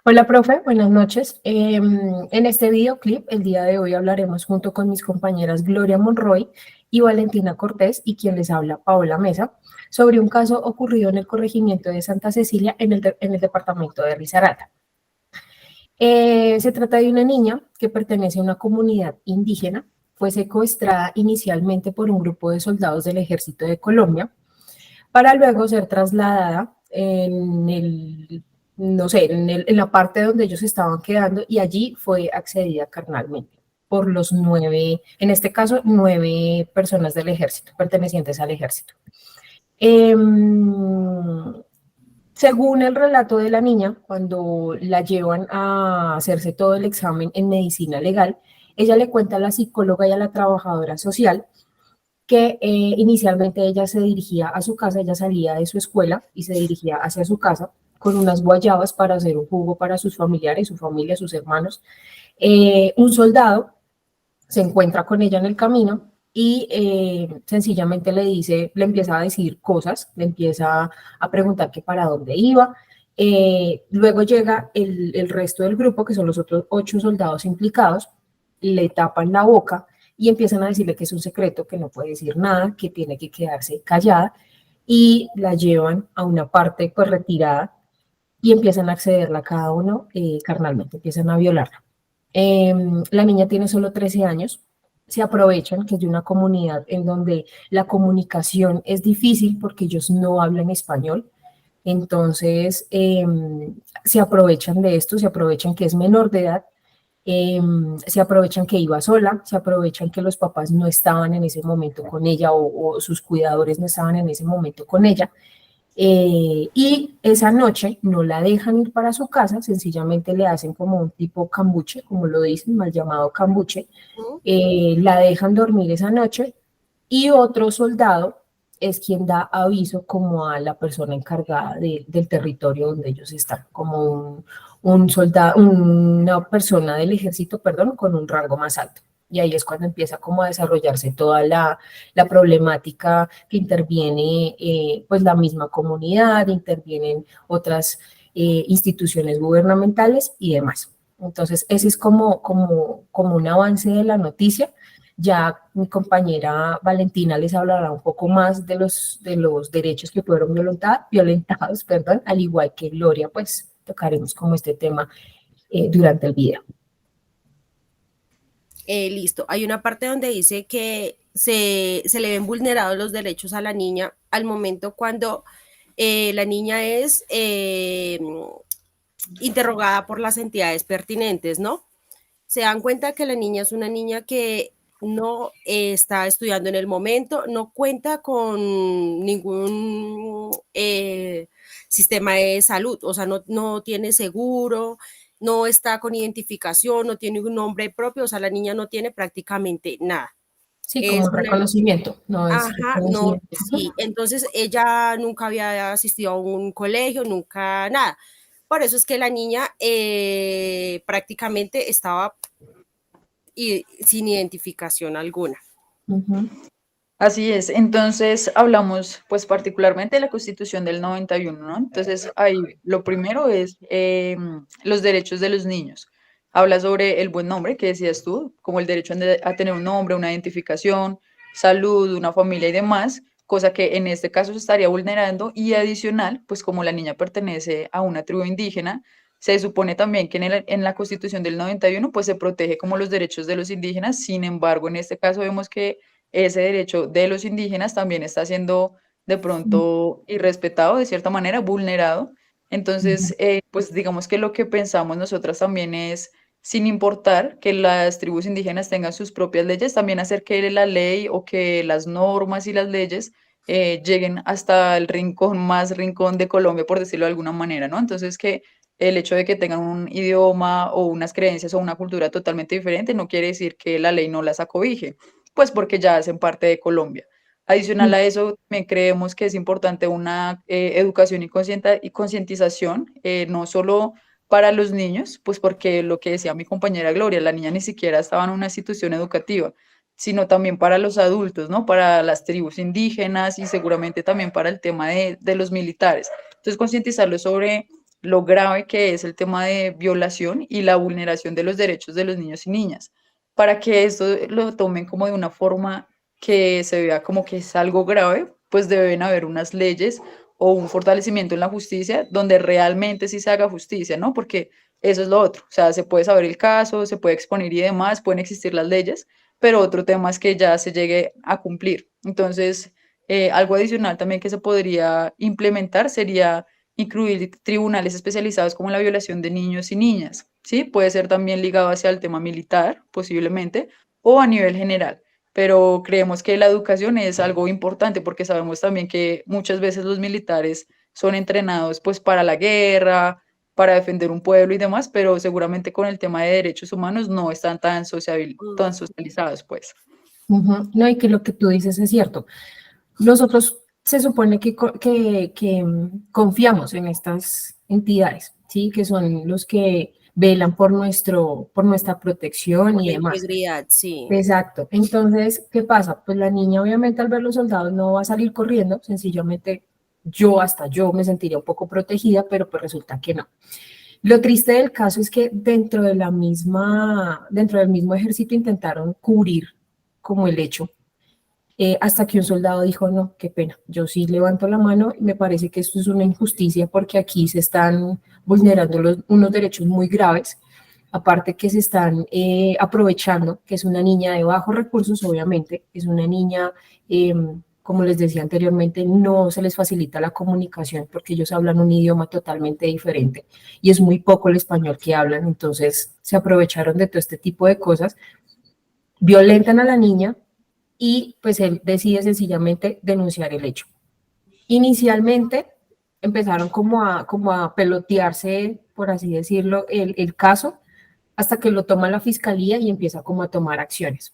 Hola, profe, buenas noches. En este videoclip, el día de hoy hablaremos junto con mis compañeras Gloria Monroy y Valentina Cortés y quien les habla, Paola Mesa, sobre un caso ocurrido en el corregimiento de Santa Cecilia en el departamento de Risaralda. Se trata de una niña que pertenece a una comunidad indígena, fue secuestrada inicialmente por un grupo de soldados del Ejército de Colombia para luego ser trasladada no sé, en la parte donde ellos estaban quedando y allí fue accedida carnalmente por los 9, en este caso, 9 personas del ejército, pertenecientes al ejército. Eh, Según el relato de la niña, cuando la llevan a hacerse todo el examen en medicina legal, ella le cuenta a la psicóloga y a la trabajadora social que inicialmente ella se dirigía a su casa, ella salía de su escuela y se dirigía hacia su casa con unas guayabas para hacer un jugo para sus familiares, su familia, sus hermanos. Un soldado se encuentra con ella en el camino y sencillamente le empieza a decir cosas, le empieza a preguntar que para dónde iba. Luego llega el resto del grupo, que son los otros 8 soldados implicados, le tapan la boca y empiezan a decirle que es un secreto, que no puede decir nada, que tiene que quedarse callada y la llevan a una parte pues retirada y empiezan a accederla a cada uno carnalmente, empiezan a violarla. La niña tiene solo 13 años, se aprovechan que es de una comunidad en donde la comunicación es difícil porque ellos no hablan español, entonces se aprovechan de esto, se aprovechan que es menor de edad, se aprovechan que iba sola, se aprovechan que los papás no estaban en ese momento con ella o sus cuidadores no estaban en ese momento con ella, y esa noche no la dejan ir para su casa, sencillamente le hacen como un tipo cambuche, como lo dicen, mal llamado cambuche, la dejan dormir esa noche y otro soldado es quien da aviso como a la persona encargada del territorio donde ellos están, como un soldado, una persona del ejército, perdón, con un rango más alto. Y ahí es cuando empieza como a desarrollarse toda la problemática que interviene pues la misma comunidad, intervienen otras instituciones gubernamentales y demás. Entonces, ese es como un avance de la noticia. Ya mi compañera Valentina les hablará un poco más de los derechos que fueron violentados, perdón, al igual que Gloria, pues tocaremos como este tema durante el video. Listo. Hay una parte donde dice que se le ven vulnerados los derechos a la niña al momento cuando la niña es interrogada por las entidades pertinentes, ¿no? Se dan cuenta que la niña es una niña que no está estudiando en el momento, no cuenta con ningún sistema de salud, o sea, no tiene seguro, no está con identificación, no tiene un nombre propio, o sea, la niña no tiene prácticamente nada. Sí, como Es un una, reconocimiento, no es ajá, no, reconocimiento. sí, entonces ella nunca había asistido a un colegio, nunca nada. Por eso es que la niña prácticamente estaba sin identificación alguna. Ujú. Así es, entonces hablamos pues particularmente de la Constitución del 91, ¿no? Entonces ahí lo primero es los derechos de los niños. Habla sobre el buen nombre que decías tú, como el derecho a tener un nombre, una identificación, salud, una familia y demás, cosa que en este caso se estaría vulnerando y adicional, pues como la niña pertenece a una tribu indígena, se supone también que en la Constitución del 91 pues se protege como los derechos de los indígenas, sin embargo en este caso vemos que ese derecho de los indígenas también está siendo de pronto irrespetado, de cierta manera, vulnerado. Entonces, pues digamos que lo que pensamos nosotras también es, sin importar que las tribus indígenas tengan sus propias leyes, también hacer que la ley o que las normas y las leyes lleguen hasta el rincón más rincón de Colombia, por decirlo de alguna manera, ¿no? Entonces, que el hecho de que tengan un idioma o unas creencias o una cultura totalmente diferente no quiere decir que la ley no las acobije pues porque ya hacen parte de Colombia. Adicional a eso, también creemos que es importante una educación y concientización, no solo para los niños, pues porque lo que decía mi compañera Gloria, la niña ni siquiera estaba en una institución educativa, sino también para los adultos, ¿no? Para las tribus indígenas y seguramente también para el tema de los militares. Entonces, concientizarlos sobre lo grave que es el tema de violación y la vulneración de los derechos de los niños y niñas. Para que esto lo tomen como de una forma que se vea como que es algo grave, pues deben haber unas leyes o un fortalecimiento en la justicia donde realmente sí se haga justicia, ¿no? Porque eso es lo otro, o sea, se puede saber el caso, se puede exponer y demás, pueden existir las leyes, pero otro tema es que ya se llegue a cumplir. Entonces, algo adicional también que se podría implementar sería incluir tribunales especializados como la violación de niños y niñas, ¿sí? Puede ser también ligado hacia el tema militar, posiblemente, o a nivel general. Pero creemos que la educación es algo importante porque sabemos también que muchas veces los militares son entrenados pues para la guerra, para defender un pueblo y demás, pero seguramente con el tema de derechos humanos no están tan tan socializados, pues. No, y que lo que tú dices es cierto. Nosotros se supone confiamos en estas entidades, ¿sí? Que son los que velan por nuestra protección Por y la demás. integridad, sí. Exacto. Entonces, ¿qué pasa? Pues la niña obviamente al ver los soldados no va a salir corriendo, sencillamente hasta yo me sentiría un poco protegida, pero pues resulta que no. Lo triste del caso es que dentro del mismo ejército intentaron cubrir como el hecho, hasta que un soldado dijo, no, qué pena, yo sí levanto la mano y me parece que esto es una injusticia porque aquí se están vulnerando unos derechos muy graves, aparte que se están aprovechando, que es una niña de bajos recursos, obviamente, es una niña, como les decía anteriormente, no se les facilita la comunicación porque ellos hablan un idioma totalmente diferente y es muy poco el español que hablan, entonces se aprovecharon de todo este tipo de cosas, violentan a la niña, y pues él decide sencillamente denunciar el hecho. Inicialmente empezaron como a pelotearse, por así decirlo, el caso, hasta que lo toma la fiscalía y empieza como a tomar acciones.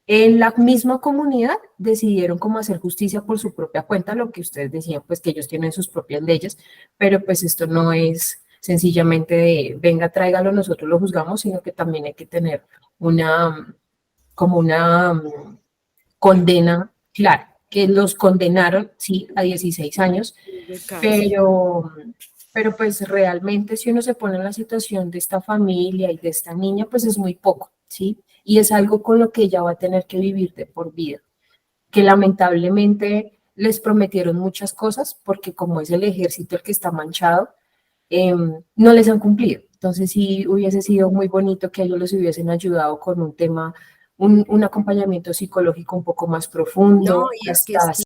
En la misma comunidad decidieron como hacer justicia por su propia cuenta, lo que ustedes decían, pues que ellos tienen sus propias leyes, pero pues esto no es sencillamente de, venga, tráigalo, nosotros lo juzgamos, sino que también hay que tener como una condena clara, que los condenaron, sí, a 16 años, pero, pero pues realmente si uno se pone en la situación de esta familia y de esta niña, pues es muy poco, ¿sí? Y es algo con lo que ella va a tener que vivir de por vida, que lamentablemente les prometieron muchas cosas, porque como es el ejército el que está manchado, no les han cumplido. Entonces sí hubiese sido muy bonito que ellos los hubiesen ayudado con un tema, un acompañamiento psicológico un poco más No, profundo, y es que hasta